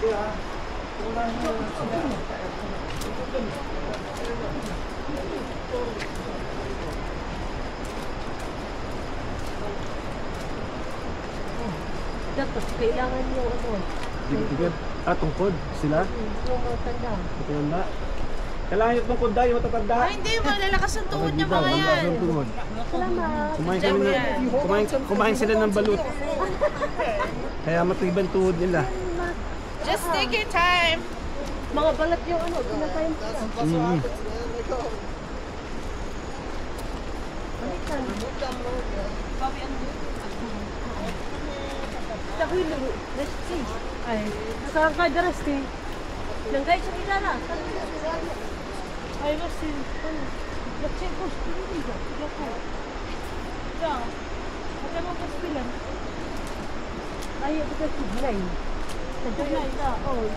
Dapat kailangan yung ano. Bigat. Tungkod sila? Yung matanda. Matanda. Kailangan yung tungkod dahil matatanda. Ay, hindi. Malalakas ang tuhod niya mga yan. Salamat. Kumain sila ng balut. Kaya matibay tuhod nila. Just take your time. Mga balat yung ano, pinakain sila. Dahil resti. Ay, nakakay da resti. Nanggay sa kilala. Ay, resti. Laksin ko, hindi ka. Lako. Diyan. Kaya mo kaspilan. Ay, ito ka siblay. Sa July na, oh.